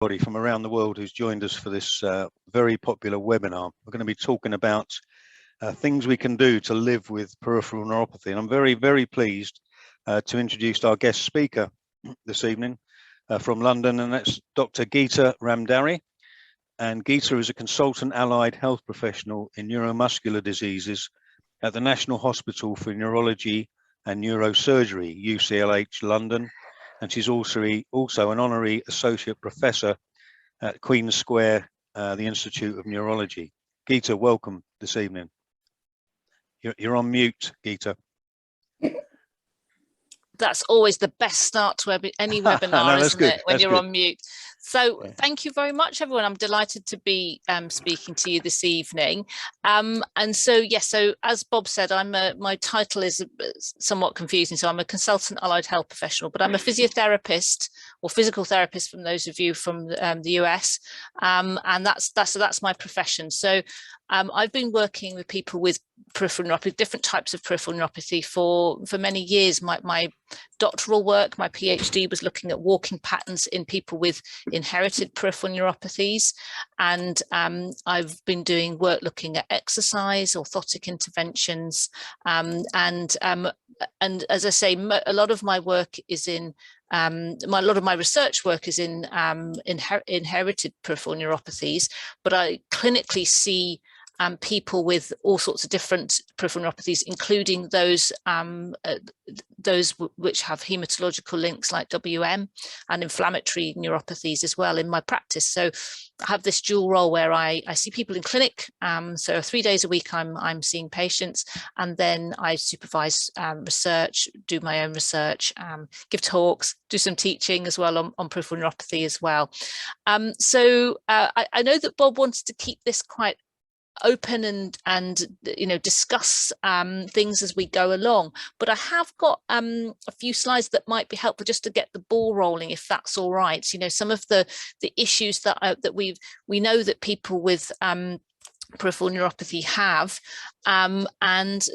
everybody from around the world who's joined us for this very popular webinar. We're going to be talking about things we can do to live with peripheral neuropathy. And I'm very, very pleased to introduce our guest speaker this evening from London, and that's Dr. Gita Ramdharry. And Gita is a consultant allied health professional in neuromuscular diseases at the National Hospital for Neurology and Neurosurgery, UCLH London. And she's also an honorary associate professor at Queen's Square, the Institute of Neurology. Gita, welcome this evening. You're on mute, Gita. That's always the best start to any webinar, no, isn't it, when that's you're good. on mute. So thank you very much, everyone. I'm delighted to be speaking to you this evening. And so, yes, so as Bob said, my title is somewhat confusing. So I'm a consultant allied health professional, but I'm a physiotherapist or physical therapist from those of you from the US. And that's my profession. So I've been working with people with peripheral neuropathy, different types of peripheral neuropathy for many years. My doctoral work, my PhD, was looking at walking patterns in people with inherited peripheral neuropathies. And I've been doing work looking at exercise, orthotic interventions. And as I say, a lot of my work is in a lot of my research work is in inherited peripheral neuropathies, but I clinically see people with all sorts of different peripheral neuropathies, including those which have hematological links like WM and inflammatory neuropathies as well in my practice. So I have this dual role where I see people in clinic. So 3 days a week I'm seeing patients, and then I supervise research, do my own research, give talks, do some teaching as well on peripheral neuropathy as well. So I know that Bob wanted to keep this quite open and discuss things as we go along, but I have got a few slides that might be helpful just to get the ball rolling, if that's all right. Some of the issues that we know that people with peripheral neuropathy have, and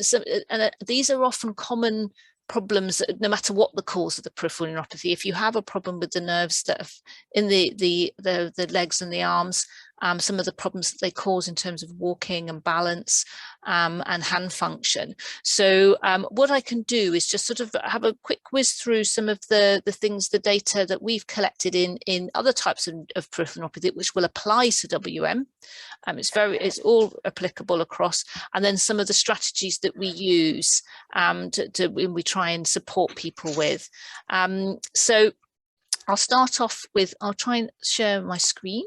these are often common problems no matter what the cause of the peripheral neuropathy. If you have a problem with the nerves that are in the legs and the arms, some of the problems that they cause in terms of walking and balance and hand function. So what I can do is just sort of have a quick whiz through some of the things, the data that we've collected in other types of peripheral neuropathy, which will apply to WM. It's all applicable across, and then some of the strategies that we use when we try and support people with. So I'll start off with, I'll try and share my screen.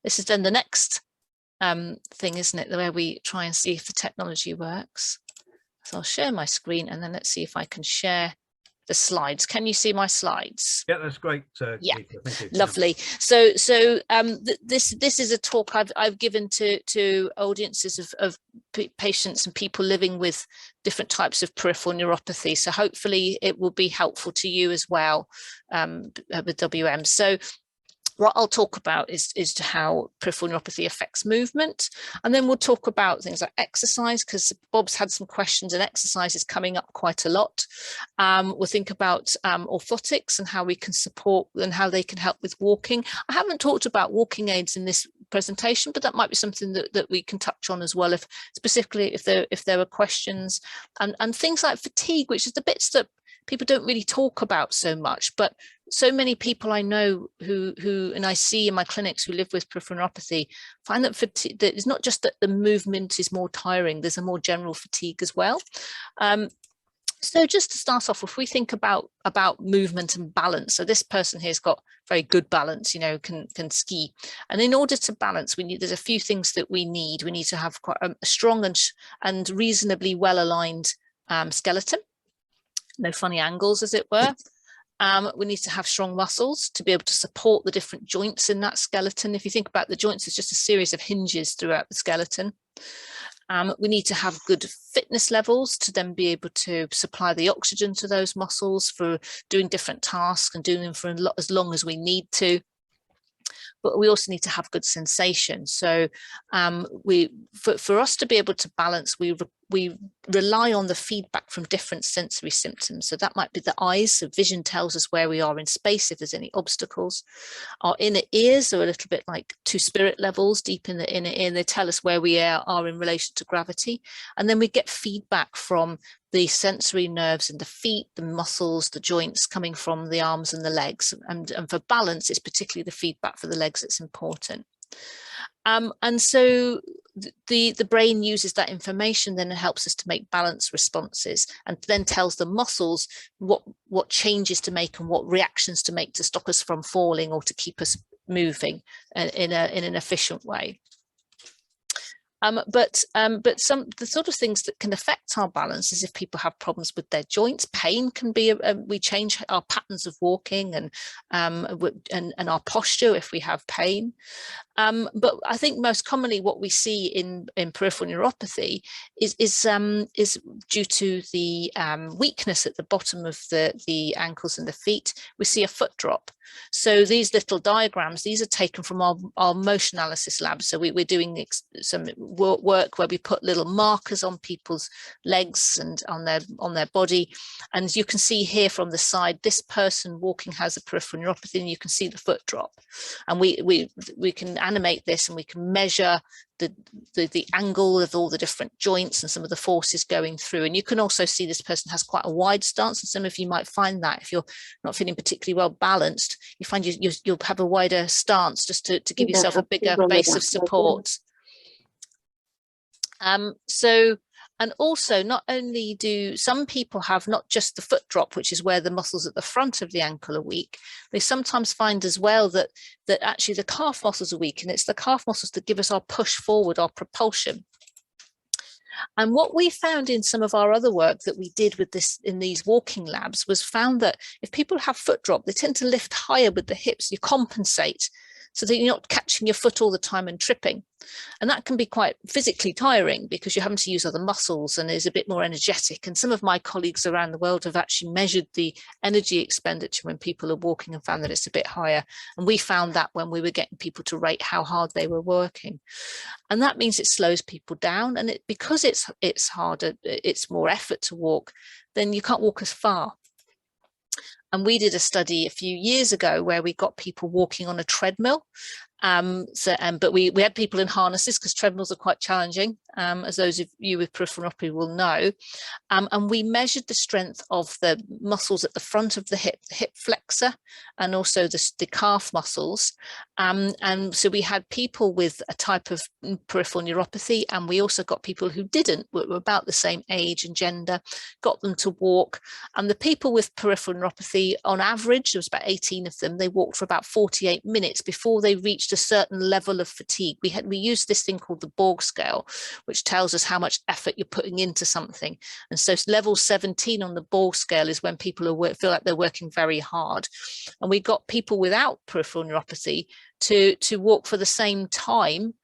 This is then the next thing, isn't it, where we try and see if the technology works. So I'll share my screen, and then let's see if I can share the slides. Can you see my slides? Yeah, that's great. Yeah, thank you. lovely. So this is a talk I've given to audiences of patients and people living with different types of peripheral neuropathy. So hopefully it will be helpful to you as well with WM. So what I'll talk about is how peripheral neuropathy affects movement. And then we'll talk about things like exercise, because Bob's had some questions, and exercise is coming up quite a lot. We'll think about orthotics and how we can support and how they can help with walking. I haven't talked about walking aids in this presentation, but that might be something that we can touch on as well, specifically if there are questions, and things like fatigue, which is the bits that people don't really talk about so much, but so many people I know who and I see in my clinics who live with peripheral neuropathy find that fatigue, that it's not just that the movement is more tiring, there's a more general fatigue as well. So just to start off, if we think about movement and balance, so this person here's got very good balance, can ski, and in order to balance, there's a few things that we need. We need to have quite a strong and reasonably well aligned skeleton. No funny angles, as it were. We need to have strong muscles to be able to support the different joints in that skeleton. If you think about the joints, it's just a series of hinges throughout the skeleton. We need to have good fitness levels to then be able to supply the oxygen to those muscles for doing different tasks and doing them for as long as we need to. But we also need to have good sensation. So for us to be able to balance, we rely on the feedback from different sensory symptoms. So that might be the eyes, so vision tells us where we are in space, if there's any obstacles. Our inner ears are a little bit like two spirit levels deep in the inner ear, and they tell us where we are in relation to gravity. And then we get feedback from the sensory nerves in the feet, the muscles, the joints coming from the arms and the legs. And for balance, it's particularly the feedback for the legs that's important. And so the brain uses that information, then it helps us to make balance responses, and then tells the muscles what changes to make and what reactions to make to stop us from falling or to keep us moving in an efficient way. But the sort of things that can affect our balance is if people have problems with their joints. Pain can be we change our patterns of walking and our posture if we have pain. But I think most commonly what we see in peripheral neuropathy is due to the weakness at the bottom of the ankles and the feet. We see a foot drop. So these little diagrams, these are taken from our motion analysis lab. So we're doing some work where we put little markers on people's legs and on their body. And you can see here from the side, this person walking has a peripheral neuropathy, and you can see the foot drop. And we can animate this, and we can measure the angle of all the different joints and some of the forces going through. And you can also see this person has quite a wide stance, and some of you might find that if you're not feeling particularly well balanced, you find you'll have a wider stance just to give yourself a bigger base of support. And also, not only do some people have not just the foot drop, which is where the muscles at the front of the ankle are weak, they sometimes find as well that actually the calf muscles are weak, and it's the calf muscles that give us our push forward, our propulsion. And what we found in some of our other work that we did with this in these walking labs was found that if people have foot drop, they tend to lift higher with the hips. You compensate so that you're not catching your foot all the time and tripping. And that can be quite physically tiring because you're having to use other muscles and is a bit more energetic. And some of my colleagues around the world have actually measured the energy expenditure when people are walking and found that it's a bit higher. And we found that when we were getting people to rate how hard they were working. And that means it slows people down. And because it's harder, it's more effort to walk, then you can't walk as far. And we did a study a few years ago where we got people walking on a treadmill. But we had people in harnesses because treadmills are quite challenging, as those of you with peripheral neuropathy will know. And we measured the strength of the muscles at the front of the hip flexor, and also the calf muscles. And so we had people with a type of peripheral neuropathy, and we also got people who didn't, were about the same age and gender, got them to walk. And the people with peripheral neuropathy, on average, there was about 18 of them, they walked for about 48 minutes before they reached a certain level of fatigue. We used this thing called the Borg scale, which tells us how much effort you're putting into something. And so level 17 on the Borg scale is when people feel like they're working very hard. And we got people without peripheral neuropathy to walk for the same time.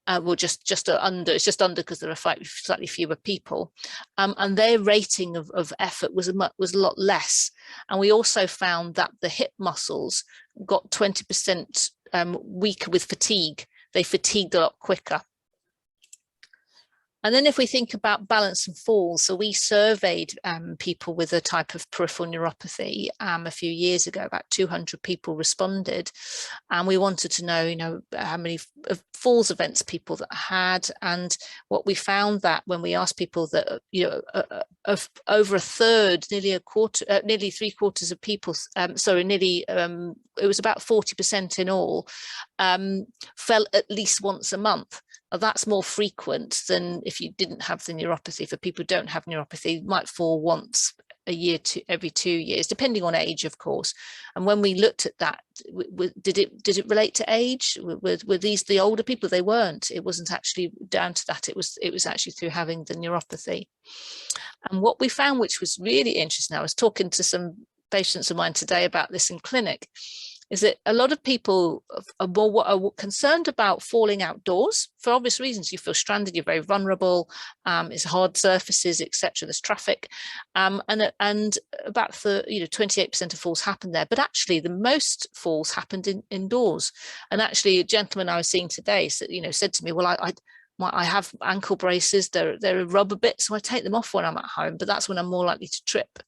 Well, just under, it's just under because there are slightly fewer people, and their rating of effort was a lot less. And we also found that the hip muscles got 20% weaker with fatigue. They fatigued a lot quicker. And then if we think about balance and falls, so we surveyed people with a type of peripheral neuropathy a few years ago. About 200 people responded, and we wanted to know, how many falls events people that had. And what we found that when we asked people that, over a third, nearly a quarter, nearly 3/4 of people, it was about 40% in all, fell at least once a month. That's more frequent than if you didn't have the neuropathy. For people who don't have neuropathy, might fall once a year to every 2 years, depending on age, of course. And when we looked at that, did it relate to age? Were these the older people? They weren't. It wasn't actually down to that. It was actually through having the neuropathy. And what we found, which was really interesting, I was talking to some patients of mine today about this in clinic, is that a lot of people are concerned about falling outdoors for obvious reasons. You feel stranded, you're very vulnerable, it's hard surfaces, etc. There's traffic, and about 28% of falls happen there. But actually, the most falls happened indoors. And actually, a gentleman I was seeing today said to me, "Well, I have ankle braces, they're a rubber bit, so I take them off when I'm at home, but that's when I'm more likely to trip.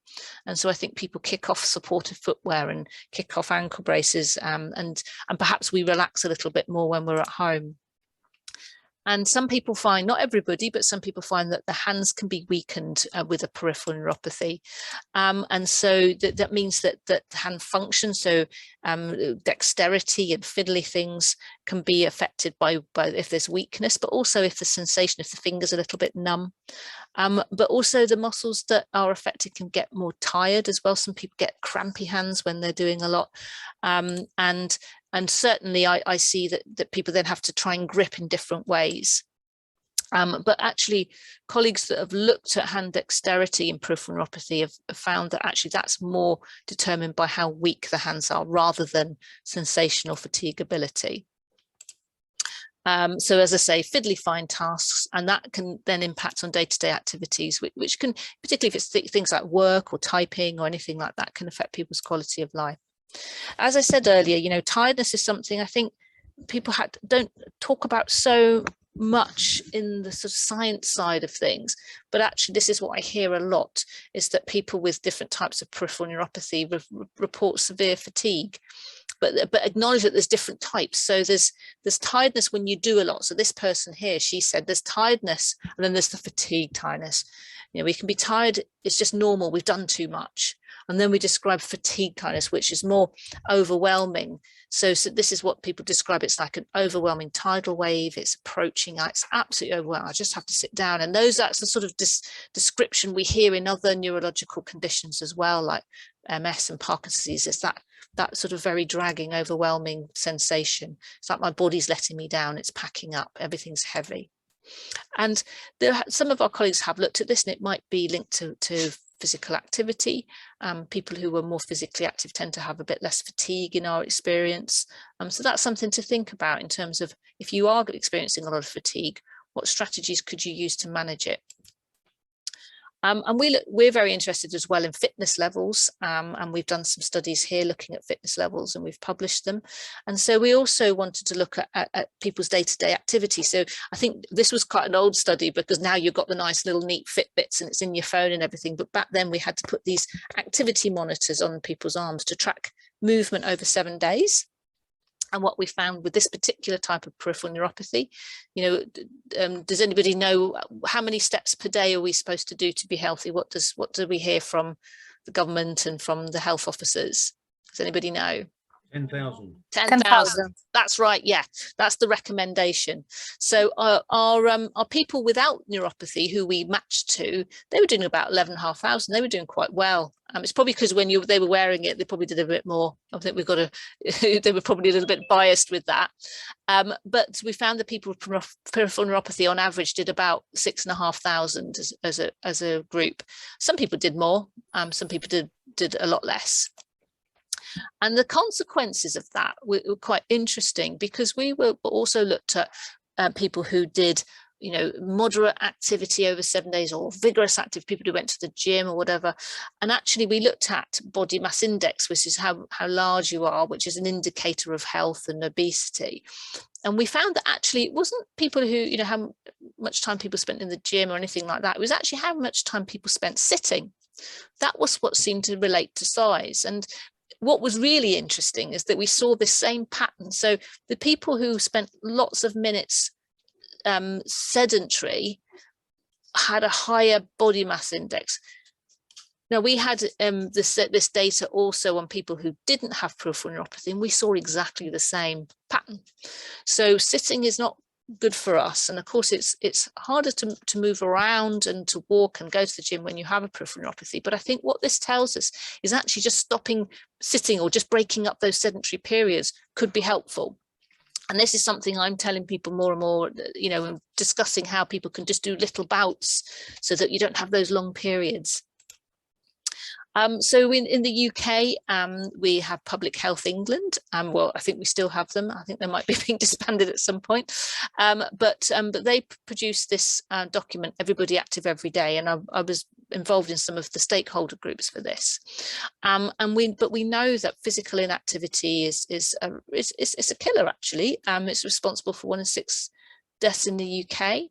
And so I think people kick off supportive footwear and kick off ankle braces, and perhaps we relax a little bit more when we're at home. And some people find, not everybody, but some people find that the hands can be weakened with a peripheral neuropathy. And so that means that hand function, so dexterity and fiddly things can be affected by if there's weakness, but also if the sensation, if the finger's a little bit numb. But also the muscles that are affected can get more tired as well. Some people get crampy hands when they're doing a lot. And certainly I see that people then have to try and grip in different ways. But actually, colleagues that have looked at hand dexterity in peripheral neuropathy have found that actually that's more determined by how weak the hands are rather than sensational fatigability. So as I say, fiddly fine tasks, and that can then impact on day-to-day activities, which can, particularly if it's things like work or typing or anything like that, can affect people's quality of life. As I said earlier, you know, tiredness is something I think people don't talk about so much in the sort of science side of things, but actually this is what I hear a lot, is that people with different types of peripheral neuropathy report severe fatigue. But acknowledge that there's different types. So there's tiredness when you do a lot. So this person here, she said there's tiredness, and then there's the fatigue tiredness. You know, we can be tired, it's just normal, we've done too much. And then we describe fatigue tiredness, which is more overwhelming. So this is what people describe. It's like an overwhelming tidal wave. It's approaching. It's absolutely overwhelming. I just have to sit down. And that's the sort of description we hear in other neurological conditions as well, like MS and Parkinson's disease. It's that sort of very dragging, overwhelming sensation. It's like my body's letting me down. It's packing up. Everything's heavy. And some of our colleagues have looked at this, and it might be linked to physical activity. People who are more physically active tend to have a bit less fatigue in our experience. So that's something to think about in terms of, if you are experiencing a lot of fatigue, what strategies could you use to manage it? And we're very interested as well in fitness levels, and we've done some studies here looking at fitness levels, and we've published them. And so we also wanted to look at people's day-to-day activity. So I think this was quite an old study, because now you've got the nice little neat Fitbits and it's in your phone and everything. But back then we had to put these activity monitors on people's arms to track movement over 7 days. And what we found with this particular type of peripheral neuropathy, you know, does anybody know how many steps per day are we supposed to do to be healthy? What do we hear from the government and from the health officers? Does anybody know? 10,000. 10,000. That's right. Yeah, that's the recommendation. So our people without neuropathy who we matched to, they were doing about 11,500. They were doing quite well. It's probably because when they were wearing it, they probably did a bit more. I think they were probably a little bit biased with that. But we found that people with peripheral neuropathy on average did about 6,500 as a group. Some people did more. Some people did a lot less. And the consequences of that were quite interesting, because we were also looked at people who did, you know, moderate activity over 7 days, or vigorous active people who went to the gym or whatever. And actually we looked at body mass index, which is how large you are, which is an indicator of health and obesity. And we found that actually it wasn't people who, you know, how much time people spent in the gym or anything like that. It was actually how much time people spent sitting. That was what seemed to relate to size. And what was really interesting is that we saw this same pattern. So the people who spent lots of minutes sedentary had a higher body mass index. Now we had this data also on people who didn't have peripheral neuropathy, and we saw exactly the same pattern. So sitting is not good for us, and of course it's harder to move around and to walk and go to the gym when you have a peripheral neuropathy. But I think what this tells us is actually just stopping sitting or just breaking up those sedentary periods could be helpful. And this is something I'm telling people more and more, you know, and discussing how people can just do little bouts so that you don't have those long periods. So in the UK, we have Public Health England. Well, I think we still have them. I think they might be being disbanded at some point. But they produced this document, Everybody Active Every Day, and I was involved in some of the stakeholder groups for this. But we know that physical inactivity is a killer. Actually, it's responsible for 1 in 6 deaths in the UK,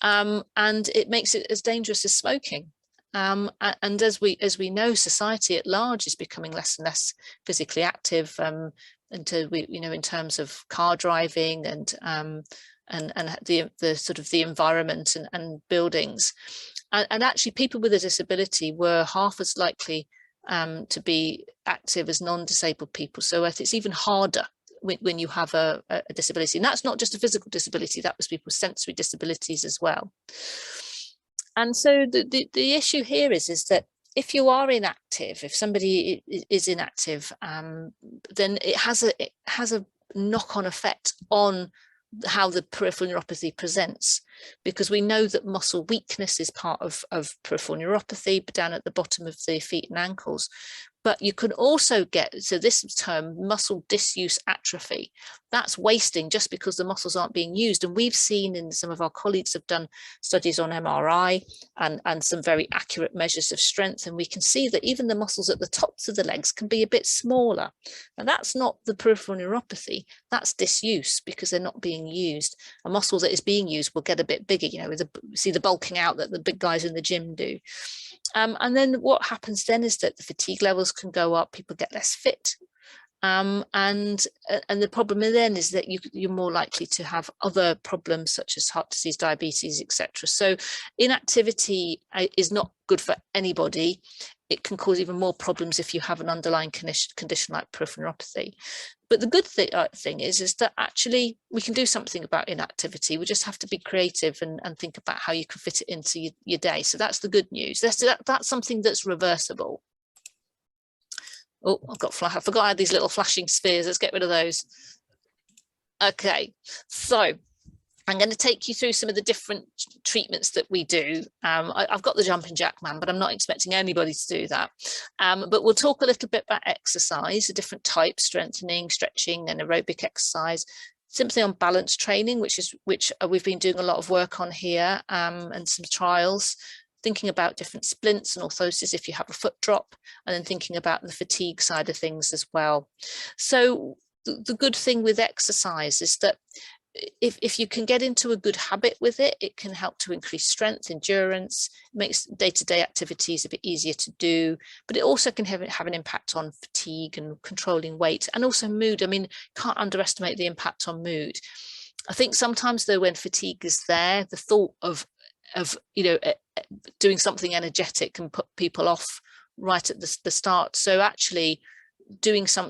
and it makes it as dangerous as smoking. And as we know, society at large is becoming less and less physically active, until we, in terms of car driving and the sort of the environment and buildings. And actually, people with a disability were half as likely to be active as non-disabled people. So it's even harder when you have a disability. And that's not just a physical disability, that was people's sensory disabilities as well. And so the issue here is that if you are inactive, if somebody is inactive, then it has a knock-on effect on how the peripheral neuropathy presents, because we know that muscle weakness is part of peripheral neuropathy down at the bottom of the feet and ankles. But you can also get, so this term, muscle disuse atrophy, that's wasting just because the muscles aren't being used. And we've seen, in some of our colleagues have done studies on MRI and some very accurate measures of strength. And we can see that even the muscles at the tops of the legs can be a bit smaller. And that's not the peripheral neuropathy, that's disuse, because they're not being used. A muscle that is being used will get a bit bigger, see the bulking out that the big guys in the gym do. And then what happens then is that the fatigue levels can go up, people get less fit. And the problem then is that you're more likely to have other problems such as heart disease, diabetes, etc. So inactivity is not good for anybody. It can cause even more problems if you have an underlying condition like peripheral neuropathy. But the good thing is that actually we can do something about inactivity. We just have to be creative and think about how you can fit it into your day. So that's the good news. That's something that's reversible. Oh, I forgot I had these little flashing spheres. Let's get rid of those. Okay, so I'm going to take you through some of the different treatments that we do. I've got the jumping jack man, but I'm not expecting anybody to do that. But we'll talk a little bit about exercise, the different types, strengthening, stretching, and aerobic exercise. Simply on balance training, which we've been doing a lot of work on here, and some trials. Thinking about different splints and orthosis if you have a foot drop, and then thinking about the fatigue side of things as well. So the good thing with exercise is that if you can get into a good habit with it, it can help to increase strength, endurance, makes day-to-day activities a bit easier to do, but it also can have an impact on fatigue and controlling weight, and also mood. I mean, can't underestimate the impact on mood. I think sometimes though, when fatigue is there, the thought of doing something energetic can put people off right at the start. So actually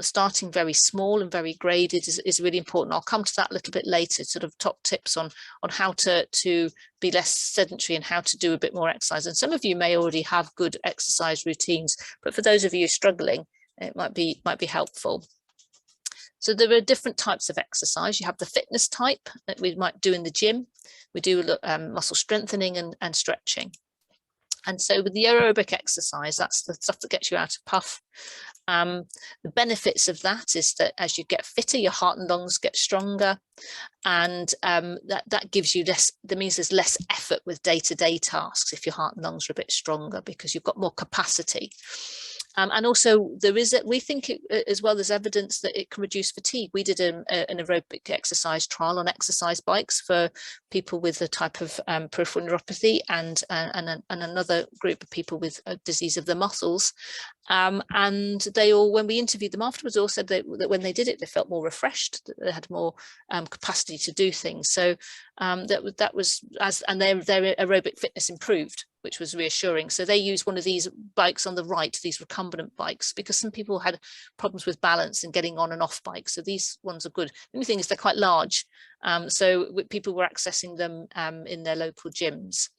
starting very small and very graded is really important. I'll come to that a little bit later, sort of top tips on how to be less sedentary and how to do a bit more exercise. And some of you may already have good exercise routines, but for those of you struggling, it might be helpful. So there are different types of exercise. You have the fitness type that we might do in the gym. We do muscle strengthening and stretching. And so with the aerobic exercise, that's the stuff that gets you out of puff. The benefits of that is that as you get fitter, your heart and lungs get stronger, and that gives you less. That means there's less effort with day-to-day tasks if your heart and lungs are a bit stronger, because you've got more capacity. And also we think as well, there's evidence that it can reduce fatigue. We did an aerobic exercise trial on exercise bikes for people with a type of peripheral neuropathy and another group of people with a disease of the muscles. And they all, when we interviewed them afterwards, all said that when they did it, they felt more refreshed, that they had more capacity to do things. So and their aerobic fitness improved, which was reassuring. So they used one of these bikes on the right, these recumbent bikes, because some people had problems with balance and getting on and off bikes. So these ones are good. The only thing is they're quite large. So people were accessing them in their local gyms.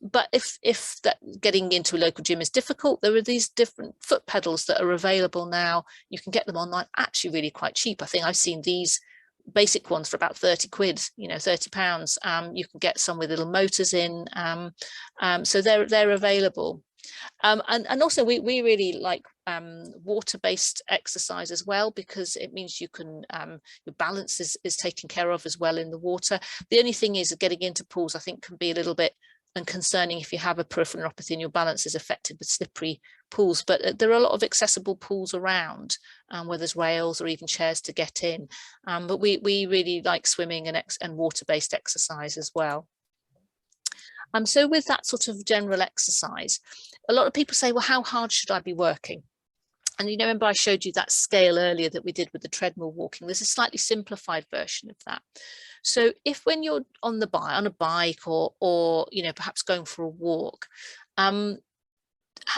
But if that getting into a local gym is difficult, there are these different foot pedals that are available now. You can get them online, actually really quite cheap. I think I've seen these basic ones for about 30 quid, £30. You can get some with little motors in, so they're available. And also we really like water-based exercise as well, because it means you can your balance is taken care of as well in the water. The only thing is getting into pools, I think, can be a little bit and concerning if you have a peripheral neuropathy and your balance is affected with slippery pools. But there are a lot of accessible pools around where there's rails or even chairs to get in. But we really like swimming and water-based exercise as well. So with that sort of general exercise, a lot of people say, well, how hard should I be working? And you know, remember I showed you that scale earlier that we did with the treadmill walking. There's a slightly simplified version of that. So if when you're on a bike or you know, perhaps going for a walk,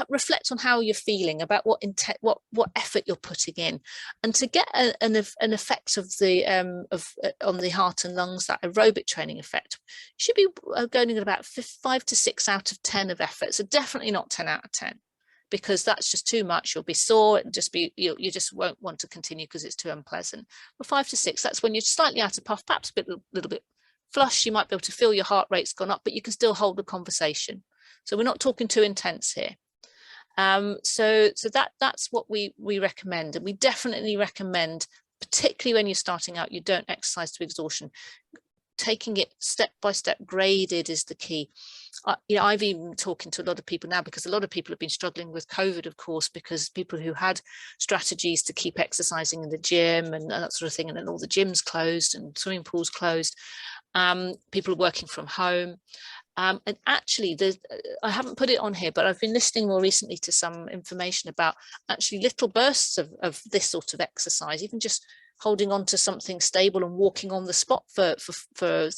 reflect on how you're feeling, about what effort you're putting in, and to get an effect of the on the heart and lungs, that aerobic training effect, should be going at about 5 to 6 out of 10 of effort. So definitely not 10 out of 10, because that's just too much. You'll be sore. It'll just be, you just won't want to continue because it's too unpleasant. But 5 to 6, that's when you're slightly out of puff, perhaps a little bit flush. You might be able to feel your heart rate's gone up, but you can still hold the conversation. So we're not talking too intense here. So that's what we recommend, and we definitely recommend, particularly when you're starting out, you don't exercise to exhaustion. Taking it step by step, graded, is the key. You know, I've even talking to a lot of people now, because a lot of people have been struggling with COVID, of course, because people who had strategies to keep exercising in the gym and that sort of thing, and then all the gyms closed and swimming pools closed. People are working from home. And actually, I haven't put it on here, but I've been listening more recently to some information about actually little bursts of this sort of exercise, even just holding on to something stable and walking on the spot for 2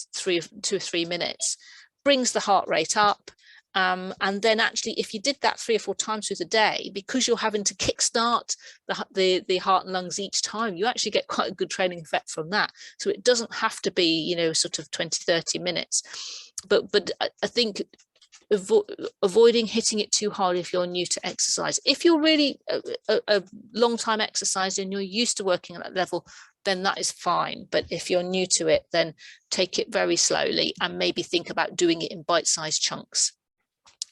or 3 minutes, brings the heart rate up. And then actually, if you did that 3 or 4 times through the day, because you're having to kickstart the heart and lungs each time, you actually get quite a good training effect from that. So it doesn't have to be, you know, sort of 20-30 minutes. But I think avoiding hitting it too hard if you're new to exercise. If you're really a long time exerciser and you're used to working at that level, then that is fine. But if you're new to it, then take it very slowly and maybe think about doing it in bite-sized chunks.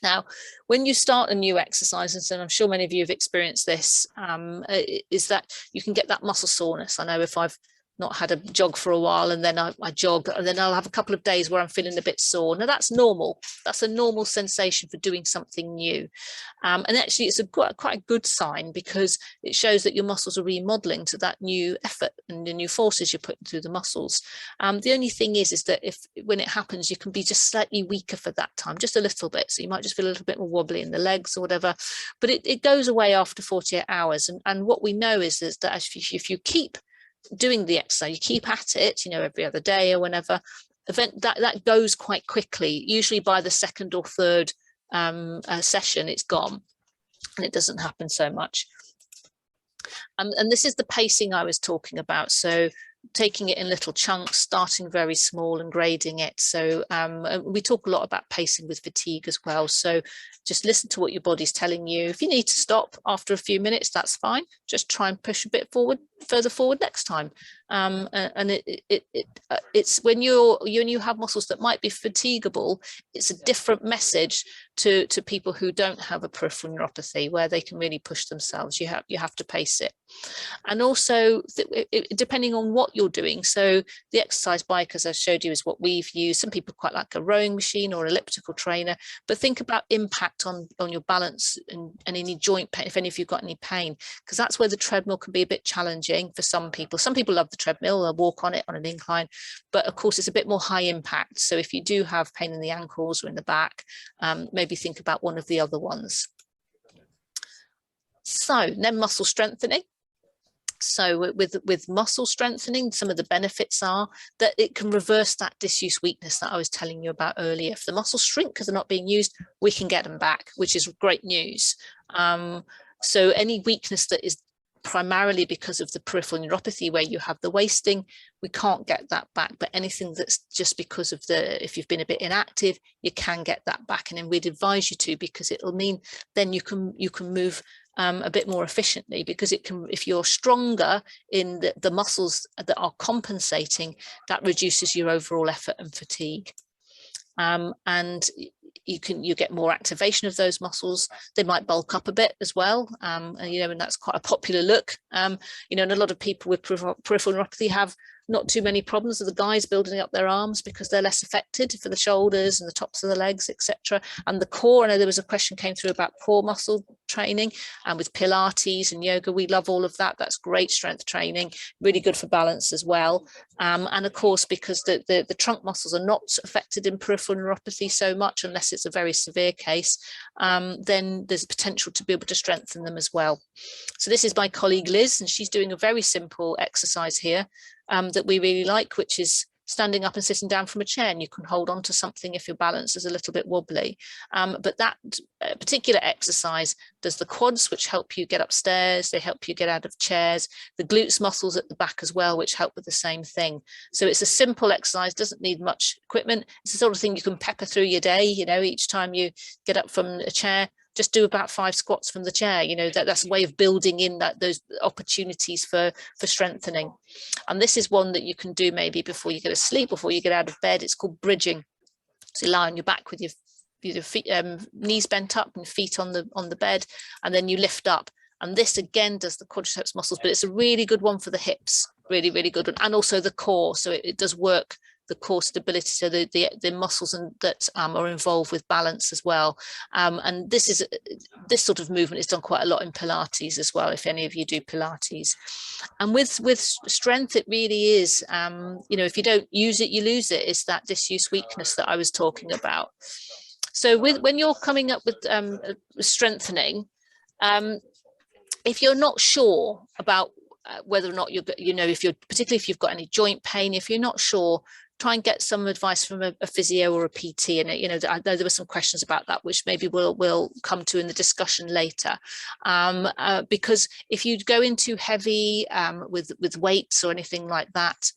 Now, when you start a new exercise, and I'm sure many of you have experienced this, is that you can get that muscle soreness. I know if I've not had a jog for a while and then I jog, and then I'll have a couple of days where I'm feeling a bit sore. Now that's normal. That's a normal sensation for doing something new. And actually it's quite a good sign, because it shows that your muscles are remodeling to that new effort and the new forces you're putting through the muscles. The only thing is that when it happens, you can be just slightly weaker for that time, just a little bit. So you might just feel a little bit more wobbly in the legs or whatever, but it goes away after 48 hours. And what we know is that if you keep doing the exercise, you keep at it, you know, every other day or whenever, that goes quite quickly. Usually by the 2nd or 3rd session, it's gone, and it doesn't happen so much. And this is the pacing I was talking about. So taking it in little chunks, starting very small and grading it. So we talk a lot about pacing with fatigue as well. So just listen to what your body's telling you. If you need to stop after a few minutes, that's fine. Just try and push a bit further forward next time. And it's when you have muscles that might be fatigable, it's a different message to people who don't have a peripheral neuropathy, where they can really push themselves. You have to pace it. And also depending on what you're doing, so the exercise bike, as I showed you, is what we've used. Some people quite like a rowing machine or elliptical trainer, but think about impact on your balance and any joint pain, if any of you've got any pain, because that's where the treadmill can be a bit challenging for some people. Some people love the treadmill, they'll walk on it on an incline, but of course it's a bit more high impact. So if you do have pain in the ankles or in the back, maybe think about one of the other ones. So then muscle strengthening. So with muscle strengthening, some of the benefits are that it can reverse that disuse weakness that I was telling you about earlier. If the muscles shrink because they're not being used, we can get them back, which is great news. So any weakness that is primarily because of the peripheral neuropathy, where you have the wasting, we can't get that back. But anything that's just because of if you've been a bit inactive, you can get that back. And then we'd advise you to, because it'll mean then you can move a bit more efficiently, because it can, if you're stronger in the muscles that are compensating, that reduces your overall effort and fatigue. And you get more activation of those muscles. They might bulk up a bit as well, and that's quite a popular look. And a lot of people with peripheral neuropathy have not too many problems with the guys building up their arms because they're less affected for the shoulders and the tops of the legs, etc. And the core, I know there was a question came through about core muscle training, and with Pilates and yoga, we love all of that. That's great strength training, really good for balance as well. And of course, because the trunk muscles are not affected in peripheral neuropathy so much, unless it's a very severe case, then there's potential to be able to strengthen them as well. So this is my colleague Liz, and she's doing a very simple exercise here that we really like, which is standing up and sitting down from a chair, and you can hold on to something if your balance is a little bit wobbly. But that particular exercise does the quads, which help you get upstairs, they help you get out of chairs, the glutes muscles at the back as well, which help with the same thing. So it's a simple exercise, doesn't need much equipment. It's the sort of thing you can pepper through your day, you know, each time you get up from a chair, just do about 5 squats from the chair. You know, that's a way of building in those opportunities for strengthening. And this is one that you can do maybe before you go to sleep, before you get out of bed. It's called bridging. So you lie on your back with your feet, knees bent up and feet on the bed, and then you lift up. And this again does the quadriceps muscles, but it's a really good one for the hips, really, really good one, and also the core. So it does work the core stability, so the muscles that are involved with balance as well. And this sort of movement is done quite a lot in Pilates as well, if any of you do Pilates. And with strength, it really is, you know, if you don't use it, you lose it. It's that disuse weakness that I was talking about. So when you're coming up with strengthening, if you're not sure about whether or not particularly if you've got any joint pain, if you're not sure, try and get some advice from a physio or a PT. And you know, I know there were some questions about that, which maybe we'll come to in the discussion later. Because if you go into heavy with weights or anything like that,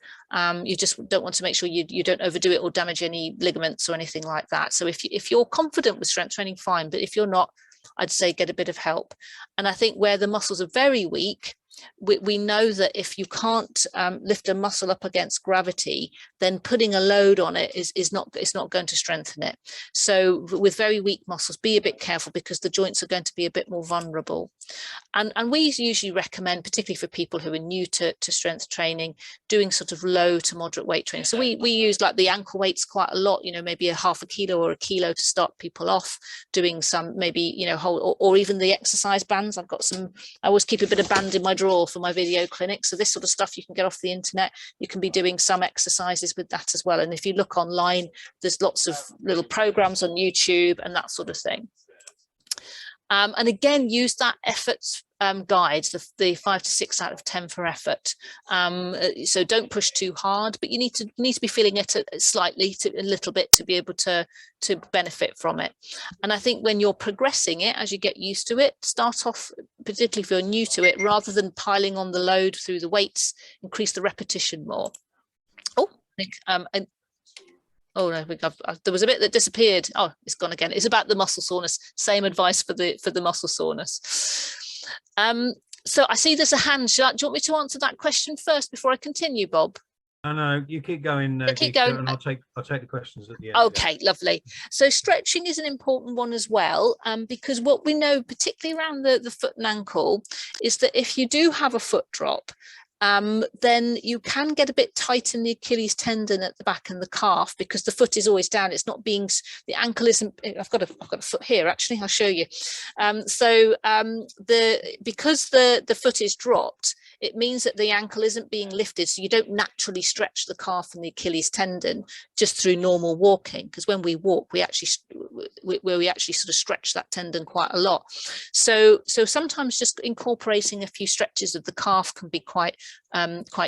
you just don't want to make sure you don't overdo it or damage any ligaments or anything like that. So if you're confident with strength training, fine. But if you're not, I'd say get a bit of help. And I think where the muscles are very weak, we know that if you can't lift a muscle up against gravity, then putting a load on it is not going to strengthen it. So with very weak muscles, be a bit careful, because the joints are going to be a bit more vulnerable. And we usually recommend, particularly for people who are new to strength training, doing sort of low to moderate weight training. So we use like the ankle weights quite a lot, you know, maybe a half a kilo or a kilo to start people off, doing some maybe, you know, or even the exercise bands. I always keep a bit of band in my drawer for my video clinic. So this sort of stuff you can get off the internet. You can be doing some exercises with that as well. And if you look online, there's lots of little programs on YouTube and that sort of thing. And again, use that effort guide, the 5 to 6 out of 10 for effort. So don't push too hard, but you need to be feeling it a little bit to be able to benefit from it. And I think when you're progressing it, as you get used to it, start off, particularly if you're new to it, rather than piling on the load through the weights, increase the repetition more. Oh, I think oh no, there was a bit that disappeared. Oh, it's gone again. It's about the muscle soreness. Same advice for the muscle soreness. So I see there's a hand. Do you want me to answer that question first before I continue, Bob? No, you keep going. Keep going. And I'll take the questions at the end. Okay, lovely. So stretching is an important one as well, because what we know, particularly around the foot and ankle, is that if you do have a foot drop, then you can get a bit tight in the Achilles tendon at the back and the calf, because the foot is always down. It's not being, the ankle isn't, I've got a foot here, actually, I'll show you. Because the foot is dropped, it means that the ankle isn't being lifted. So you don't naturally stretch the calf and the Achilles tendon just through normal walking, because when we walk, we actually sort of stretch that tendon quite a lot. So sometimes just incorporating a few stretches of the calf can be quite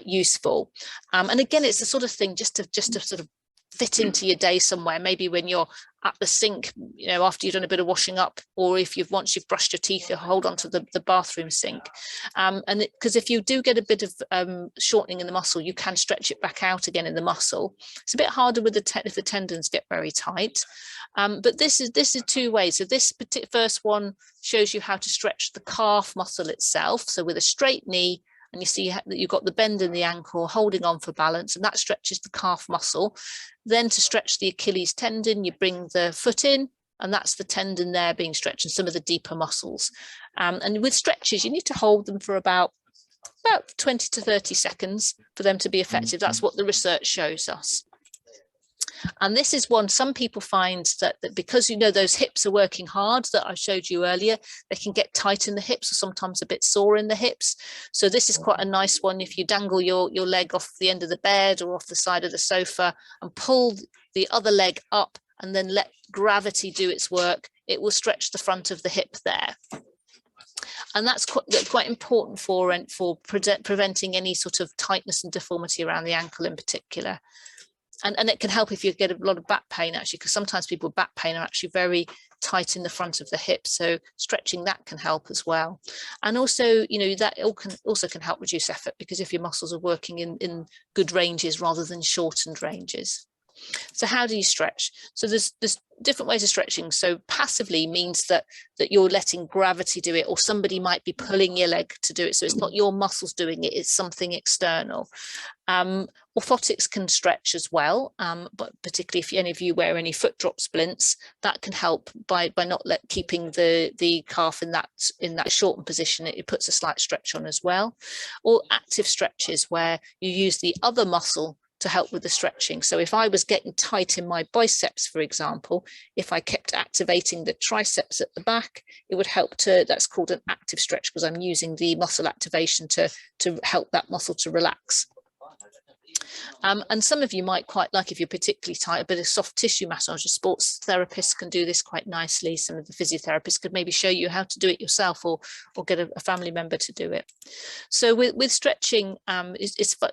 useful. And again, it's the sort of thing just to sort of fit into your day somewhere, maybe when you're at the sink, you know, after you've done a bit of washing up, or if once you've brushed your teeth, you hold on to the bathroom sink. And because if you do get a bit of shortening in the muscle, you can stretch it back out again in the muscle. It's a bit harder with if the tendons get very tight. But this is 2 ways. So this first one shows you how to stretch the calf muscle itself. So with a straight knee, and you see that you've got the bend in the ankle, holding on for balance, and that stretches the calf muscle. Then to stretch the Achilles tendon, you bring the foot in, and that's the tendon there being stretched, and some of the deeper muscles. And with stretches, you need to hold them for about about 20 to 30 seconds for them to be effective. That's what the research shows us. And this is one, some people find that because, you know, those hips are working hard that I showed you earlier, they can get tight in the hips or sometimes a bit sore in the hips. So this is quite a nice one. If you dangle your leg off the end of the bed or off the side of the sofa and pull the other leg up and then let gravity do its work, it will stretch the front of the hip there. And that's quite important for preventing any sort of tightness and deformity around the ankle in particular. And it can help if you get a lot of back pain, actually, because sometimes people with back pain are actually very tight in the front of the hip. So stretching that can help as well. And also, you know, that also can help reduce effort, because if your muscles are working in good ranges rather than shortened ranges. So how do you stretch? So there's different ways of stretching. So passively means that you're letting gravity do it, or somebody might be pulling your leg to do it. So it's not your muscles doing it, it's something external. Orthotics can stretch as well, but particularly if any of you wear any foot drop splints, that can help by not keeping the calf in that shortened position. It puts a slight stretch on as well. Or active stretches where you use the other muscle to help with the stretching. So if I was getting tight in my biceps, for example, if I kept activating the triceps at the back, it would help to, that's called an active stretch, because I'm using the muscle activation to help that muscle to relax. And some of you might quite like, if you're particularly tight, a bit of soft tissue massage. Sports therapists can do this quite nicely. Some of the physiotherapists could maybe show you how to do it yourself, or get a family member to do it. So with stretching, it's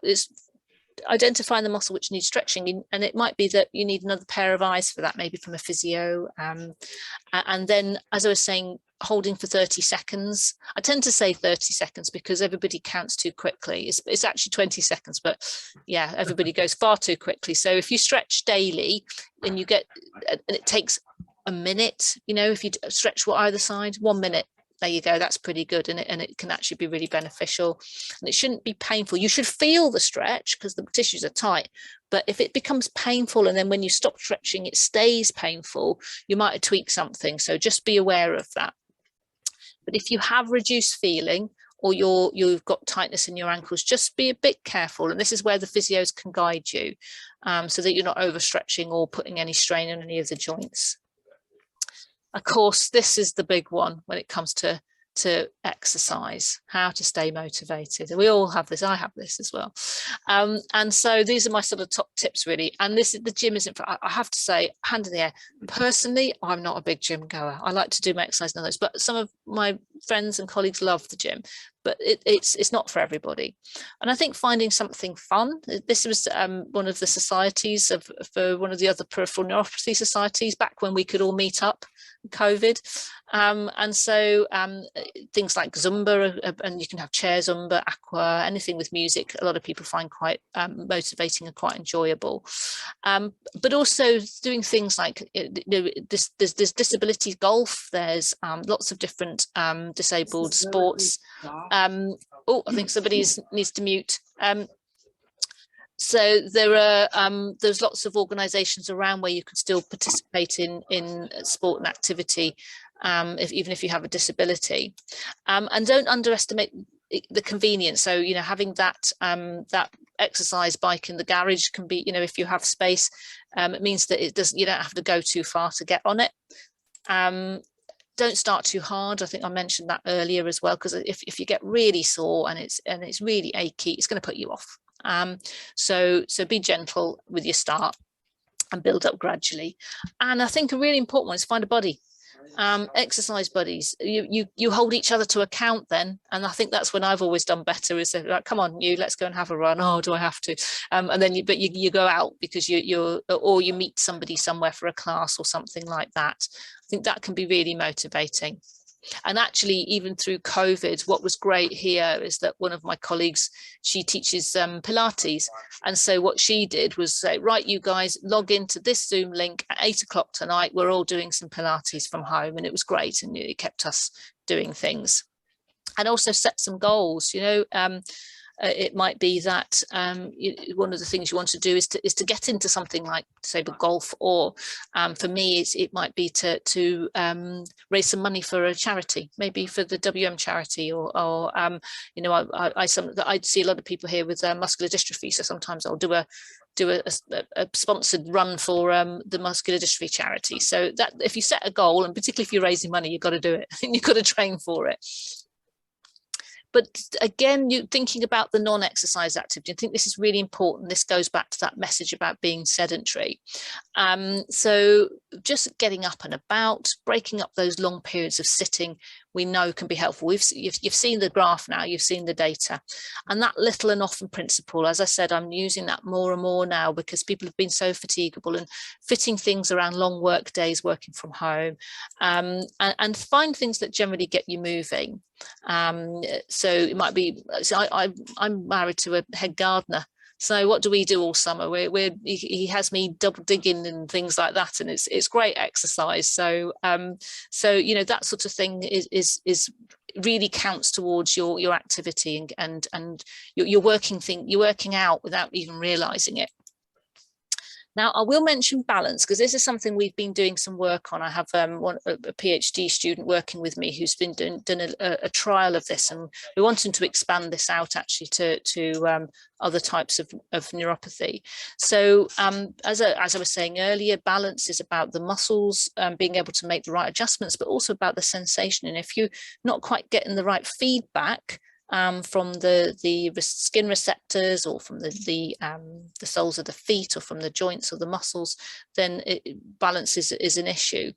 identifying the muscle which needs stretching, and it might be that you need another pair of eyes for that, maybe from a physio. And then, as I was saying, holding for 30 seconds. I tend to say 30 seconds because everybody counts too quickly. It's actually 20 seconds, but yeah, everybody goes far too quickly. So if you stretch daily and and it takes a minute, you know, if you stretch either side, 1 minute, there you go, that's pretty good, and it can actually be really beneficial, and it shouldn't be painful. You should feel the stretch because the tissues are tight, but if it becomes painful and then when you stop stretching it stays painful, you might tweak something, so just be aware of that. But if you have reduced feeling, or you've got tightness in your ankles, just be a bit careful, and this is where the physios can guide you, so that you're not overstretching or putting any strain on any of the joints. Of course, this is the big one when it comes to exercise, how to stay motivated. And we all have this, I have this as well. And so these are my sort of top tips, really. And the gym isn't, I have to say, hand in the air, personally, I'm not a big gym goer. I like to do my exercise and others, but some of my friends and colleagues love the gym, but it's not for everybody. And I think finding something fun, this was one of the societies for one of the other peripheral neuropathy societies back when we could all meet up, COVID. And so things like Zumba, and you can have chair Zumba, aqua, anything with music, a lot of people find quite motivating and quite enjoyable. But also doing things like, there's disability golf, there's lots of different disabled sports. Oh, I think somebody needs to mute. So there's lots of organisations around where you can still participate in sport and activity, even if you have a disability, and don't underestimate the convenience. So, you know, having that exercise bike in the garage can be, you know, if you have space, it means that you don't have to go too far to get on it. Don't start too hard. I think I mentioned that earlier as well, because if you get really sore and it's really achy, it's going to put you off. So be gentle with your start and build up gradually. And I think a really important one is find a buddy. Exercise buddies. You hold each other to account then, and I think that's when I've always done better, is like, come on, let's go and have a run. Oh, do I have to? And then you go out because or you meet somebody somewhere for a class or something like that. I think that can be really motivating. And actually, even through COVID, what was great here is that one of my colleagues, she teaches Pilates. And so what she did was say, right, you guys log into this Zoom link at 8 o'clock tonight. We're all doing some Pilates from home. And it was great. And it kept us doing things. And also set some goals, you know. It might be that one of the things you want to do is to get into something like, say, golf, or for me, it might be to raise some money for a charity, maybe for the WM charity, or you know, I see a lot of people here with muscular dystrophy, so sometimes I'll do a sponsored run for the muscular dystrophy charity. So that if you set a goal, and particularly if you're raising money, you've got to do it. You've got to train for it. But again, you thinking about the non-exercise activity, I think this is really important. This goes back to that message about being sedentary. So just getting up and about, breaking up those long periods of sitting, we know can be helpful. You've seen the graph now, you've seen the data, and that little and often principle, as I said, I'm using that more and more now because people have been so fatigable, and fitting things around long work days, working from home, and find things that generally get you moving. So it might be, so I'm married to a head gardener. So what do we do all summer? He has me double digging and things like that, and it's great exercise. So so you know, that sort of thing is really counts towards your activity, and you're working out without even realizing it. Now, I will mention balance, because this is something we've been doing some work on. I have a PhD student working with me who's been done a trial of this, and we want him to expand this out actually to other types of neuropathy. So as I was saying earlier, balance is about the muscles being able to make the right adjustments, but also about the sensation. And if you're not quite getting the right feedback from the skin receptors, or from the soles of the feet, or from the joints or the muscles, then balance is an issue.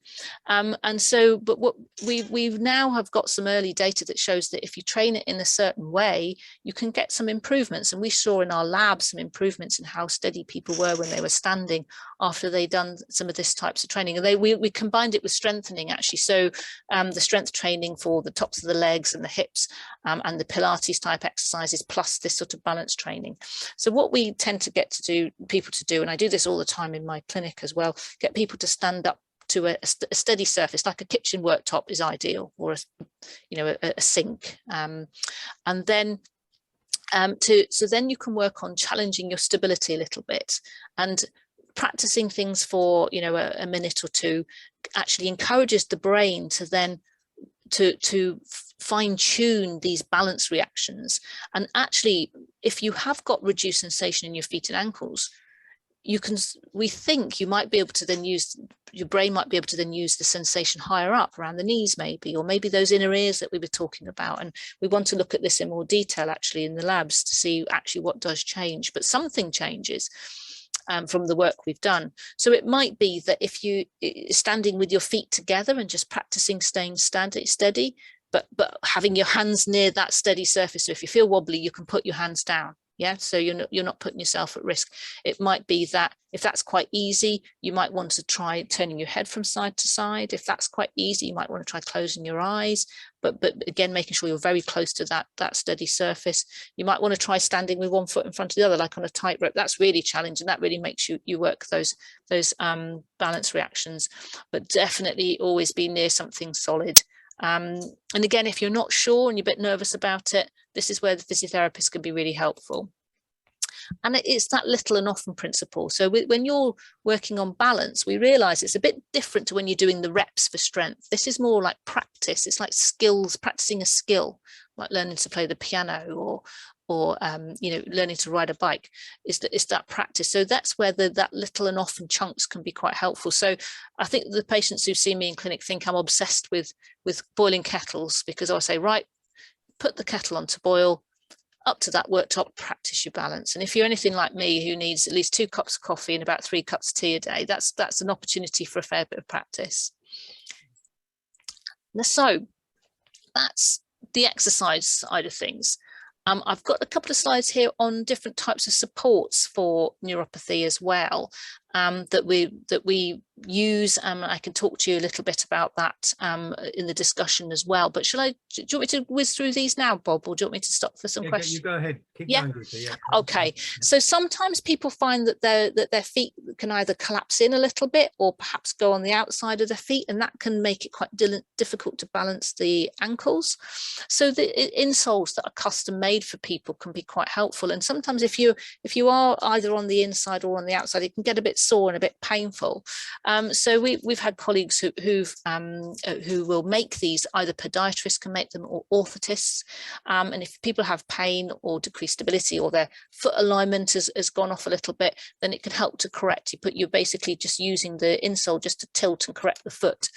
And so, but what we now have got some early data that shows that if you train it in a certain way, you can get some improvements. And we saw in our lab some improvements in how steady people were when they were standing after they'd done some of this types of training. And we combined it with strengthening actually. So the strength training for the tops of the legs and the hips, and the Pilates type exercises, plus this sort of balance training. So what we tend to get people to do, and I do this all the time in my clinic as well, get people to stand up to a steady surface, like a kitchen worktop is ideal, or a sink, and then so then you can work on challenging your stability a little bit, and practicing things for a minute or two actually encourages the brain to then to fine-tune these balance reactions. And actually, if you have got reduced sensation in your feet and ankles, we think you might be able to then your brain might be able to then use the sensation higher up around the knees, maybe, or maybe those inner ears that we were talking about. And we want to look at this in more detail actually in the labs to see actually what does change. But something changes from the work we've done. So it might be that if you standing with your feet together and just practicing staying steady, but having your hands near that steady surface. So if you feel wobbly, you can put your hands down. Yeah, so you're not putting yourself at risk. It might be that if that's quite easy, you might want to try turning your head from side to side. If that's quite easy, you might want to try closing your eyes, but again, making sure you're very close to that steady surface. You might want to try standing with one foot in front of the other, like on a tightrope. That's really challenging. That really makes you work those balance reactions, but definitely always be near something solid. And again, if you're not sure and you're a bit nervous about it, this is where the physiotherapist can be really helpful. And it's that little and often principle. So when you're working on balance, we realize it's a bit different to when you're doing the reps for strength. This is more like practice. It's like skills, practicing a skill, like learning to play the piano or learning to ride a bike. It's that practice. So that's where that little and often chunks can be quite helpful. So I think the patients who see me in clinic think I'm obsessed with boiling kettles, because I say, right, put the kettle on to boil, up to that worktop, practice your balance. And if you're anything like me, who needs at least 2 cups of coffee and about 3 cups of tea a day, that's an opportunity for a fair bit of practice. So that's the exercise side of things. I've got a couple of slides here on different types of supports for neuropathy as well. that we use. I can talk to you a little bit about that in the discussion as well. But do you want me to whiz through these now, Bob, or do you want me to stop for some questions? You go ahead. Keep Yeah. going, Gita. Yeah. Okay. So sometimes people find that their feet can either collapse in a little bit or perhaps go on the outside of the feet, and that can make it quite difficult to balance the ankles. So the insoles that are custom made for people can be quite helpful. And sometimes if you are either on the inside or on the outside, it can get a bit sore and a bit painful. So we've had colleagues who will make these. Either podiatrists can make them or orthotists. And if people have pain or decreased stability, or their foot alignment has gone off a little bit, then it can help to correct. You're basically just using the insole just to tilt and correct the foot.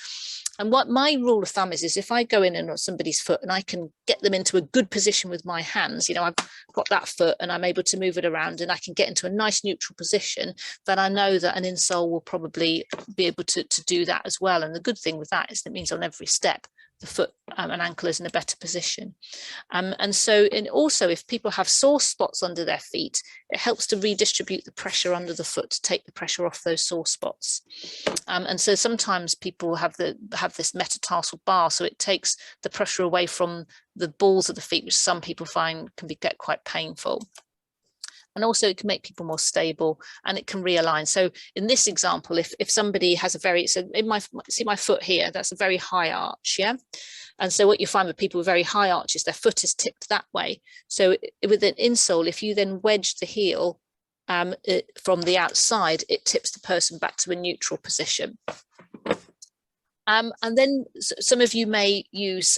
And what my rule of thumb is if I go in on somebody's foot and I can get them into a good position with my hands, I've got that foot and I'm able to move it around and I can get into a nice neutral position, then I know that an insole will probably be able to do that as well. And the good thing with that is that it means on every step, the foot and ankle is in a better position. And also if people have sore spots under their feet, it helps to redistribute the pressure under the foot to take the pressure off those sore spots. And so sometimes people have this metatarsal bar, so it takes the pressure away from the balls of the feet, which some people find can get quite painful. And also it can make people more stable and it can realign. So in this example, if somebody has see my foot here, that's a very high arch, yeah? And so what you find with people with very high arches, their foot is tipped that way. So with an insole, if you then wedge the heel from the outside, it tips the person back to a neutral position. And then some of you may use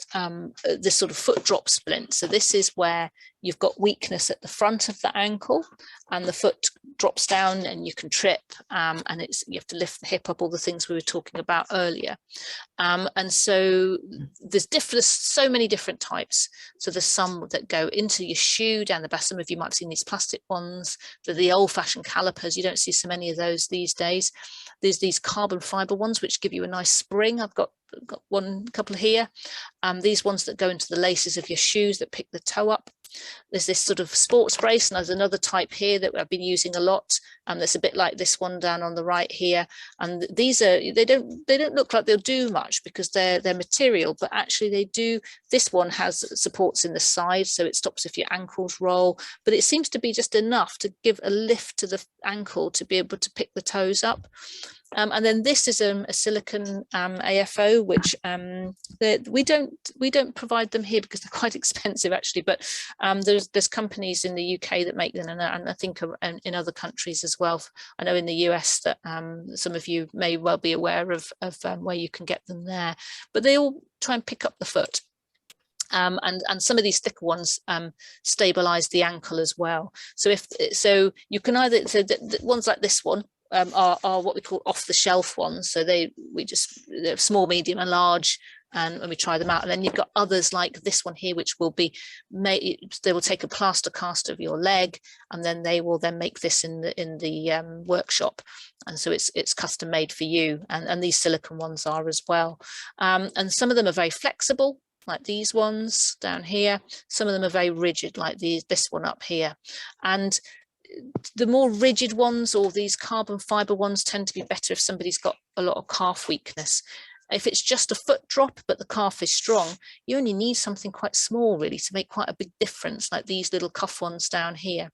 this sort of foot drop splint. So this is where you've got weakness at the front of the ankle and the foot drops down and you can trip, and you have to lift the hip up, all the things we were talking about earlier. And so there's so many different types. So there's some that go into your shoe down the back. Some of you might have seen these plastic ones. They're the old-fashioned calipers. You don't see so many of those these days. There's these carbon fiber ones which give you a nice spring. I've got couple here. These ones that go into the laces of your shoes that pick the toe up. There's this sort of sports brace, and there's another type here that I've been using a lot. That's a bit like this one down on the right here. And these they don't look like they'll do much because they're material, but actually they do. This one has supports in the side, so it stops if your ankles roll. But it seems to be just enough to give a lift to the ankle to be able to pick the toes up. And then this is a silicone AFO, which we don't provide them here because they're quite expensive actually. But there's companies in the UK that make them, and I think in other countries as well. I know in the US that some of you may well be aware of where you can get them there. But they all try and pick up the foot. And some of these thicker ones stabilize the ankle as well. So you can either, the ones like this one are what we call off-the-shelf ones. So they're small, medium, and large. And when we try them out, and then you've got others like this one here, which will be made. They will take a plaster cast of your leg, and then they will then make this in the workshop. And so it's custom made for you. And these silicone ones are as well. And some of them are very flexible, like these ones down here. Some of them are very rigid, like this one up here. And the more rigid ones, or these carbon fiber ones, tend to be better if somebody's got a lot of calf weakness. If it's just a foot drop but the calf is strong, you only need something quite small really to make quite a big difference, like these little cuff ones down here.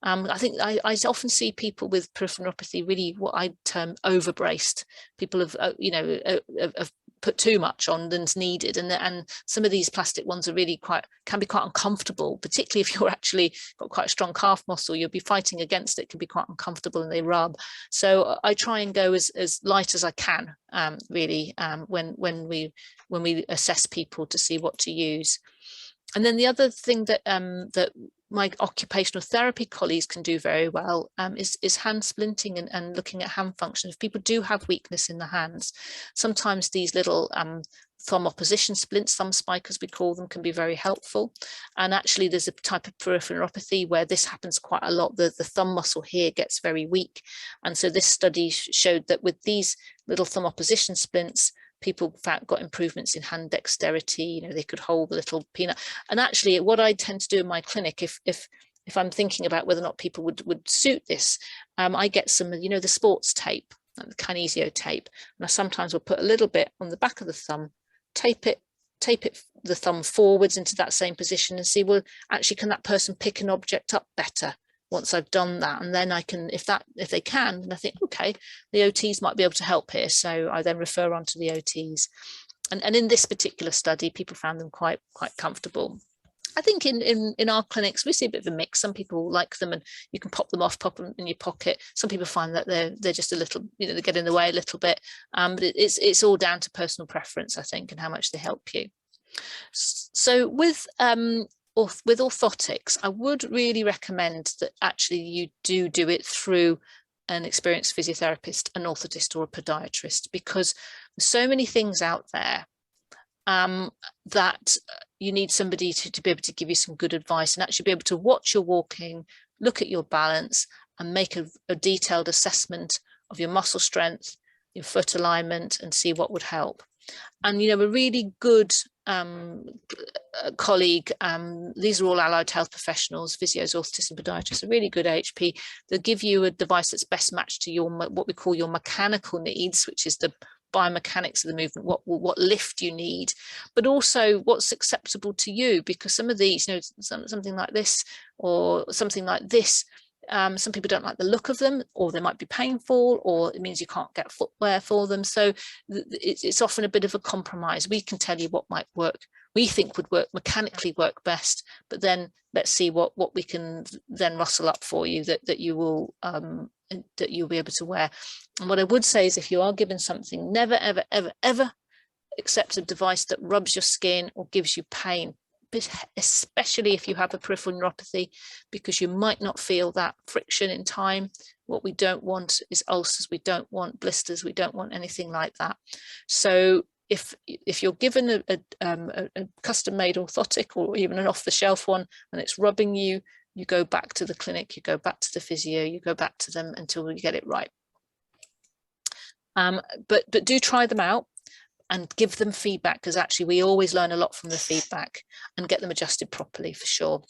I think I often see people with peripheral neuropathy really what I term overbraced. People have have put too much on than's needed, and some of these plastic ones are really can be quite uncomfortable, particularly if you're actually got quite a strong calf muscle. You'll be fighting against it, can be quite uncomfortable, and they rub. So I try and go as light as I can, really, when we assess people to see what to use. And then the other thing that that my occupational therapy colleagues can do very well is hand splinting and looking at hand function. If people do have weakness in the hands, sometimes these little thumb opposition splints, thumb spikers we call them, can be very helpful. And actually there's a type of peripheral neuropathy where this happens quite a lot. The thumb muscle here gets very weak. And so this study showed that with these little thumb opposition splints, people got improvements in hand dexterity. They could hold a little peanut. And actually what I tend to do in my clinic, if if I'm thinking about whether or not people would suit this, I get some, the sports tape, like the kinesio tape, and I sometimes will put a little bit on the back of the thumb, tape it the thumb forwards into that same position, and see, well, actually, can that person pick an object up better once I've done that? And then I can, if they can, then I think, okay, the OTs might be able to help here. So I then refer on to the OTs. And in this particular study, people found them quite comfortable. I think in our clinics, we see a bit of a mix. Some people like them and you can pop them in your pocket. Some people find that they're just a little, they get in the way a little bit. But it's all down to personal preference, I think, and how much they help you. So with orthotics, I would really recommend that actually you do it through an experienced physiotherapist, an orthotist, or a podiatrist, because there's so many things out there that you need somebody to be able to give you some good advice and actually be able to watch your walking, look at your balance, and make a detailed assessment of your muscle strength, your foot alignment, and see what would help. And a really good colleague, these are all allied health professionals, physios, orthotists, and podiatrists, a really good HP. They'll give you a device that's best matched to your, what we call your mechanical needs, which is the biomechanics of the movement, what lift you need, but also what's acceptable to you, because some of these, something like this or something like this, some people don't like the look of them, or they might be painful, or it means you can't get footwear for them. So it's often a bit of a compromise. We can tell you what might work, we think would mechanically work best, but then let's see what we can then rustle up for you that you will that you'll be able to wear. And what I would say is, if you are given something, never ever accept a device that rubs your skin or gives you pain, especially if you have a peripheral neuropathy, because you might not feel that friction in time. What we don't want is ulcers, we don't want blisters, we don't want anything like that. So if you're given a custom-made orthotic, or even an off-the-shelf one, and it's rubbing you, you go back to the clinic, you go back to the physio, you go back to them until you get it right. But do try them out and give them feedback, because actually we always learn a lot from the feedback, and get them adjusted properly for sure.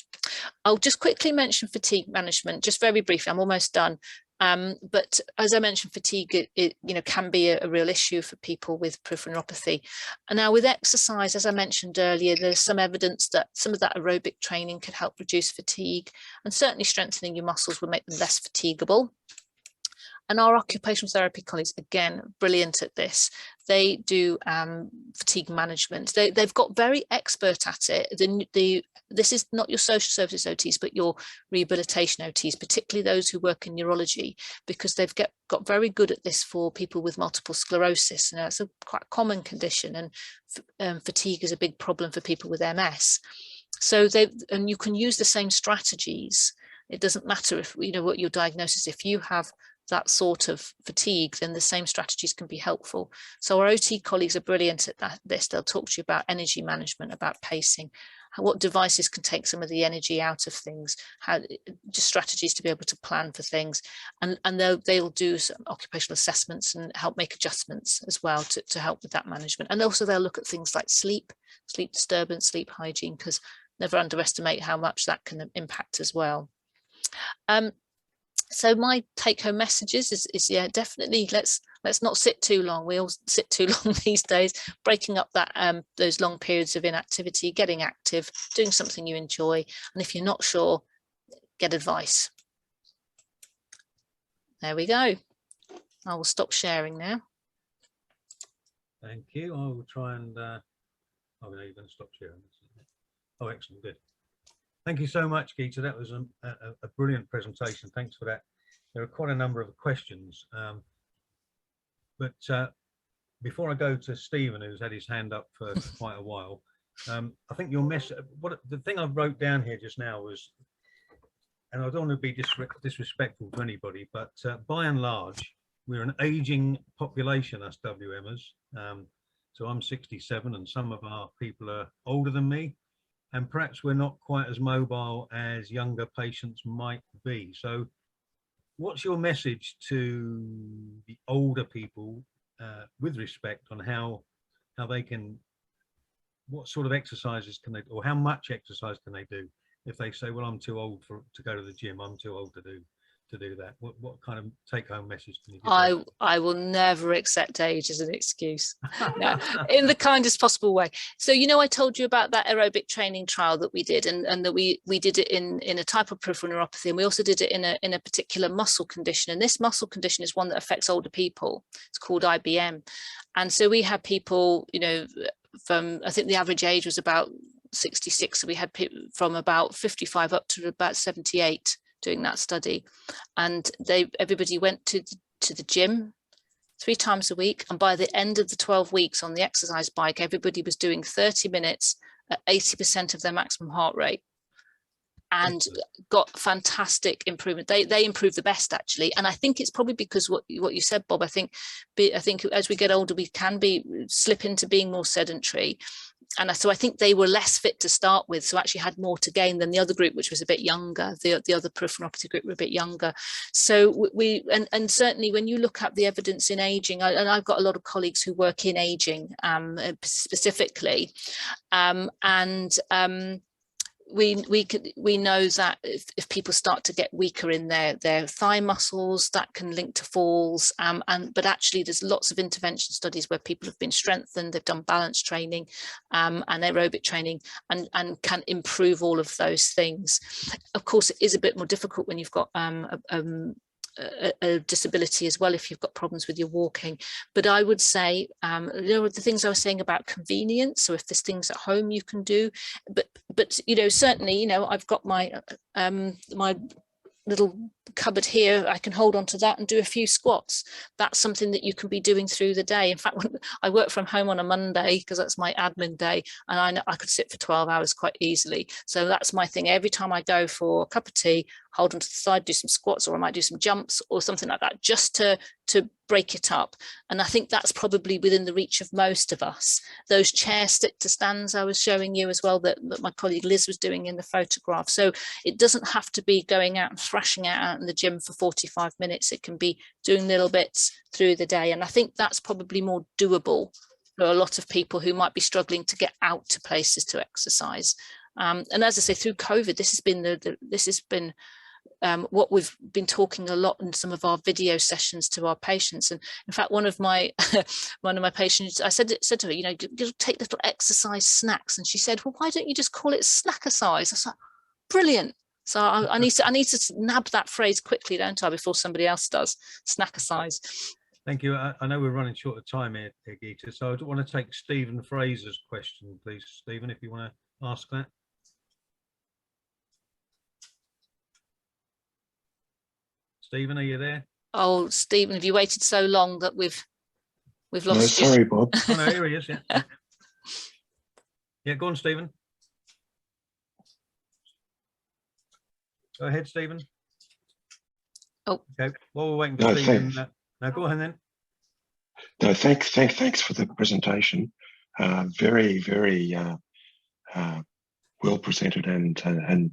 I'll just quickly mention fatigue management, just very briefly, I'm almost done. But as I mentioned, fatigue, it can be a real issue for people with peripheral neuropathy. And now with exercise, as I mentioned earlier, there's some evidence that some of that aerobic training can help reduce fatigue, and certainly strengthening your muscles will make them less fatigable. And our occupational therapy colleagues, again, brilliant at this. They do fatigue management. They've got very expert at it. This is not your social services OTs, but your rehabilitation OTs, particularly those who work in neurology, because they've got very good at this for people with multiple sclerosis. And that's a quite common condition, and fatigue is a big problem for people with MS. So and you can use the same strategies. It doesn't matter if what your diagnosis. If you have that sort of fatigue, then the same strategies can be helpful. So our OT colleagues are brilliant at this. They'll talk to you about energy management, about pacing, what devices can take some of the energy out of things, just strategies to be able to plan for things, and they'll do some occupational assessments and help make adjustments as well to help with that management. And also they'll look at things like sleep disturbance, sleep hygiene, because never underestimate how much that can impact as well. So my take-home messages is yeah, definitely let's not sit too long. We all sit too long these days. Breaking up that those long periods of inactivity, getting active, doing something you enjoy, and if you're not sure, get advice. There we go. I will stop sharing now. Thank you. I will try and oh no, you're going to stop sharing. Oh, excellent, good. Thank you so much, Gita. That was a brilliant presentation. Thanks for that. There are quite a number of questions, but before I go to Stephen, who's had his hand up for quite a while, I think your message, the thing I wrote down here just now was, and I don't want to be disrespectful to anybody, but by and large, we're an aging population, us WMers. So I'm 67, and some of our people are older than me. And perhaps we're not quite as mobile as younger patients might be. So what's your message to the older people with respect on how they can, what sort of exercises can they, or how much exercise can they do if they say, well, I'm too old to go to the gym, I'm too old to do that? What kind of take-home message can you give? I will never accept age as an excuse. No, in the kindest possible way. So, you know, I told you about that aerobic training trial that we did, and that we did it in a type of peripheral neuropathy, and we also did it in a particular muscle condition. And this muscle condition is one that affects older people. It's called IBM. And so we had people, you know, from, I think the average age was about 66. So we had people from about 55 up to about 78 doing that study, and everybody went to the gym 3 times a week, and by the end of the 12 weeks on the exercise bike, everybody was doing 30 minutes at 80% of their maximum heart rate, and got fantastic improvement. They improved the best, actually. And I think it's probably because what you said, Bob. I think as we get older, we can slip into being more sedentary. And so I think they were less fit to start with, so actually had more to gain than the other group, which was a bit younger. The other peripheral neuropathy group were a bit younger. So and certainly when you look at the evidence in aging, and I've got a lot of colleagues who work in aging specifically, we know that if people start to get weaker in their thigh muscles, that can link to falls, but actually there's lots of intervention studies where people have been strengthened, they've done balance training and aerobic training, and can improve all of those things. Of course, it is a bit more difficult when you've got a disability as well, if you've got problems with your walking. But I would say, you know, the things I was saying about convenience, so if there's things at home you can do, but you know, certainly, you know, I've got my my little cupboard here, I can hold on to that and do a few squats. That's something that you can be doing through the day. In fact, when I work from home on a Monday, because that's my admin day, and I know I could sit for 12 hours quite easily. So that's my thing. Every time I go for a cup of tea, hold on to the side, do some squats, or I might do some jumps or something like that, just to break it up. And I think that's probably within the reach of most of us. Those chair stick to stands I was showing you as well, that my colleague Liz was doing in the photograph. So it doesn't have to be going out and thrashing out in the gym for 45 minutes. It can be doing little bits through the day. And I think that's probably more doable for a lot of people who might be struggling to get out to places to exercise. And as I say, through COVID, this has been what we've been talking a lot in some of our video sessions to our patients. And in fact, one of my patients, I said to her, you know, you'll take little exercise snacks, and she said, well, why don't you just call it snackercise? I was like, brilliant. So I need to nab that phrase quickly, don't I, before somebody else does. Snackercise. Thank you. I know we're running short of time here, Gita, so I want to take Stephen Fraser's question, please. Stephen, if you want to ask that. Stephen, are you there? Oh, Stephen, have you waited so long that we've lost you? Sorry, Bob. Oh, no, here he is. Yeah. Yeah, go on, Stephen. Go ahead, Stephen. Oh, okay. While we're waiting for Stephen, now go ahead then. No, thanks for the presentation. Very, very well presented, and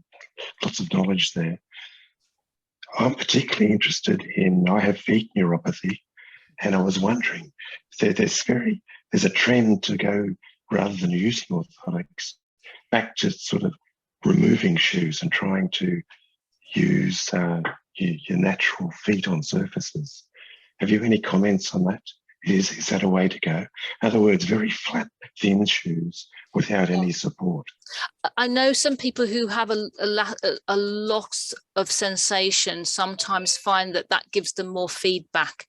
lots of knowledge there. I'm particularly interested in, I have feet neuropathy, and I was wondering, there's a trend to go, rather than using orthotics, back to sort of removing shoes and trying to use your natural feet on surfaces. Have you any comments on that? Is that a way to go? In other words, very flat, thin shoes without any support. I know some people who have a loss of sensation sometimes find that gives them more feedback.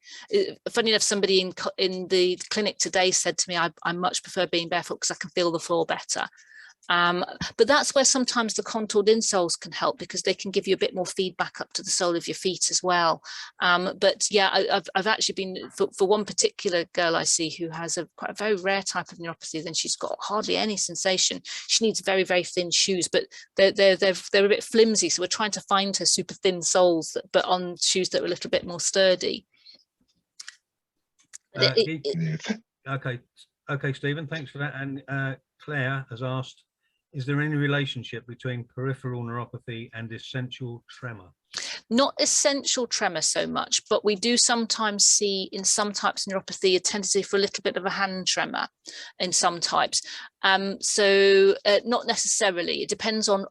Funny enough, somebody in the clinic today said to me, I much prefer being barefoot because I can feel the floor better. But that's where sometimes the contoured insoles can help, because they can give you a bit more feedback up to the sole of your feet as well. But yeah, I've actually been, for one particular girl I see who has quite a very rare type of neuropathy, then she's got hardly any sensation. She needs very, very thin shoes, but they're a bit flimsy. So we're trying to find her super thin soles, but on shoes that are a little bit more sturdy. Okay, Stephen, thanks for that. And Claire has asked, is there any relationship between peripheral neuropathy and essential tremor? Not essential tremor so much, but we do sometimes see in some types of neuropathy a tendency for a little bit of a hand tremor in some types. Not necessarily. It depends on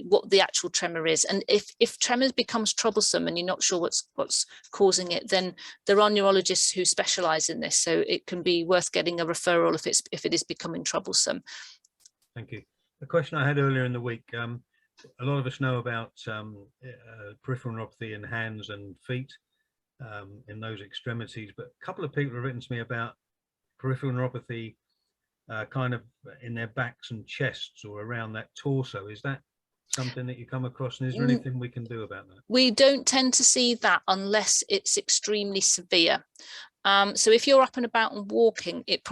what the actual tremor is. And if tremor becomes troublesome and you're not sure what's causing it, then there are neurologists who specialize in this. So it can be worth getting a referral if it is becoming troublesome. Thank you. A question I had earlier in the week. A lot of us know about peripheral neuropathy in hands and feet, in those extremities, but a couple of people have written to me about peripheral neuropathy kind of in their backs and chests or around that torso. Is that something that you come across, and is there anything we can do about that? We don't tend to see that unless it's extremely severe. So if you're up and about and walking, it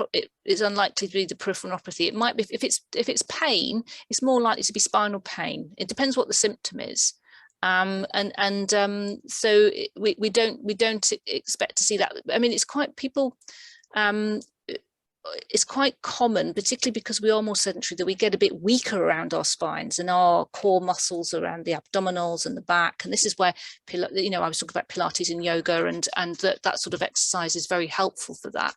is unlikely to be the peripheral neuropathy. It might be, if it's pain, it's more likely to be spinal pain. It depends what the symptom is. So we don't expect to see that. I mean, it's quite it's quite common, particularly because we are more sedentary, that we get a bit weaker around our spines and our core muscles around the abdominals and the back. And this is where, I was talking about Pilates and yoga, and that sort of exercise is very helpful for that.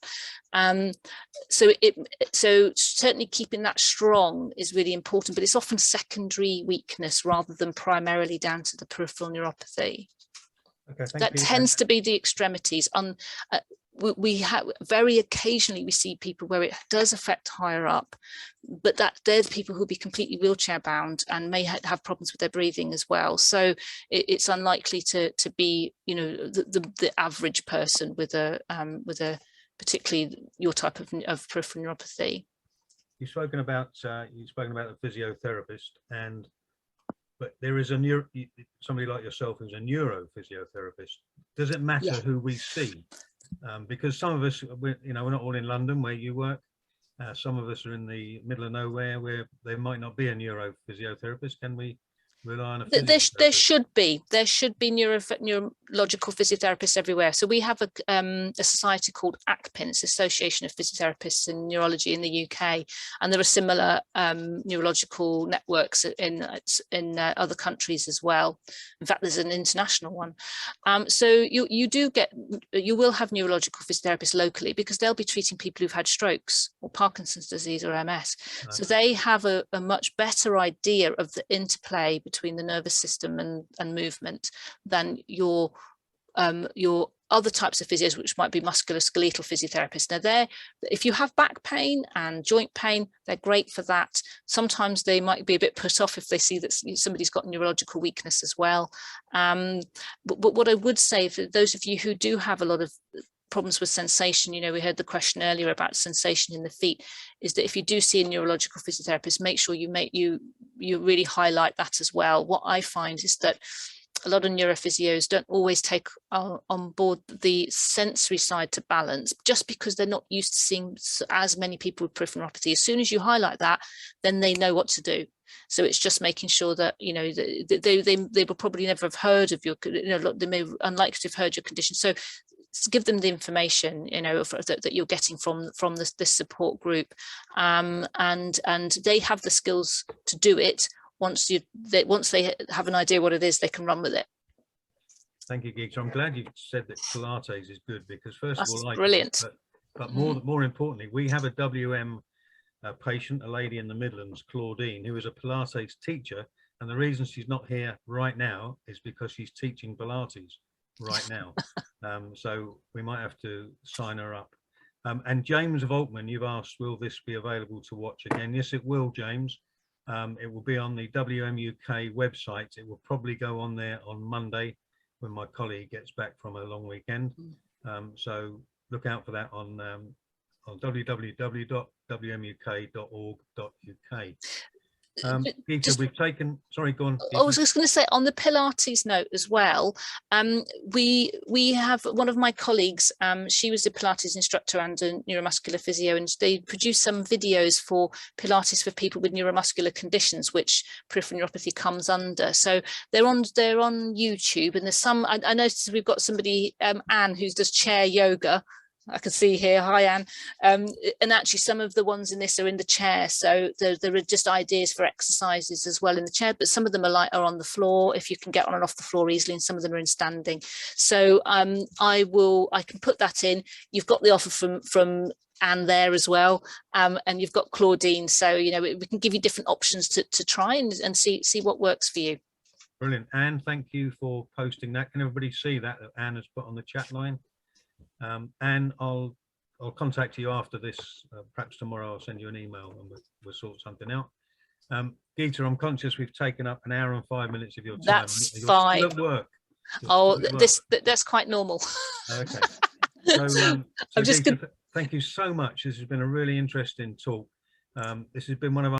So certainly keeping that strong is really important, but it's often secondary weakness rather than primarily down to the peripheral neuropathy. Okay, that tends to be the extremities. We have very occasionally we see people where it does affect higher up, but they're the people who'll be completely wheelchair bound and may have problems with their breathing as well. So it's unlikely to be, the average person with a particularly your type of peripheral neuropathy. You've spoken about the physiotherapist, but there is somebody like yourself who's a neurophysiotherapist. Does it matter who we see? Because some of us, we're not all in London where you work. Some of us are in the middle of nowhere where there might not be a neurophysiotherapist. Can we rely on a physiotherapist? There should be neurological physiotherapists everywhere. So we have a society called ACPIN, Association of Physiotherapists in Neurology in the UK, and there are similar neurological networks in other countries as well. In fact, there's an international one. So you will have neurological physiotherapists locally because they'll be treating people who've had strokes or Parkinson's disease or MS. Okay. So they have a much better idea of the interplay between the nervous system and movement than your other types of physios, which might be musculoskeletal physiotherapists. Now, if you have back pain and joint pain, they're great for that. Sometimes they might be a bit put off if they see that somebody's got neurological weakness as well. But what I would say for those of you who do have a lot of problems with sensation, we heard the question earlier about sensation in the feet, is that if you do see a neurological physiotherapist, make sure you really highlight that as well. What I find is that a lot of neurophysios don't always take on board the sensory side to balance, just because they're not used to seeing as many people with peripheral neuropathy. As soon as you highlight that, then they know what to do. So it's just making sure that they will probably never have heard of they may unlikely to have heard your condition. So give them the information that you're getting from this support group, and they have the skills to do it. Once they have an idea what it is, they can run with it. Thank you, Gita. I'm glad you said that Pilates is good, because first of all, brilliant. But more importantly, we have a WM patient, a lady in the Midlands, Claudine, who is a Pilates teacher, and the reason she's not here right now is because she's teaching Pilates right now. So we might have to sign her up. And James of Altman, you've asked, will this be available to watch again? Yes, it will, James. It will be on the WMUK website. It will probably go on there on Monday when my colleague gets back from a long weekend. So look out for that on www.wmuk.org.uk. Gita, we've taken, sorry, go on. Gita. I was just going to say, on the Pilates note as well, we have one of my colleagues, she was a Pilates instructor and a neuromuscular physio, and they produced some videos for Pilates for people with neuromuscular conditions, which peripheral neuropathy comes under. So they're on YouTube, and there's some, I noticed we've got somebody, Anne, who does chair yoga, I can see here. Hi, Anne. And actually, some of the ones in this are in the chair. So there are just ideas for exercises as well in the chair, but some of them are on the floor, if you can get on and off the floor easily, and some of them are in standing. So I can put that in. You've got the offer from Anne there as well, and you've got Claudine. So, we can give you different options to try and see what works for you. Brilliant. Anne, thank you for posting that. Can everybody see that Anne has put on the chat line? Anne, I'll contact you after this. Perhaps tomorrow I'll send you an email and we'll sort something out. Gita, I'm conscious we've taken up an hour and 5 minutes of your time. That's You're fine. still at work. That's quite normal. Okay. So I'm just Gita, thank you so much. This has been a really interesting talk. This has been one of our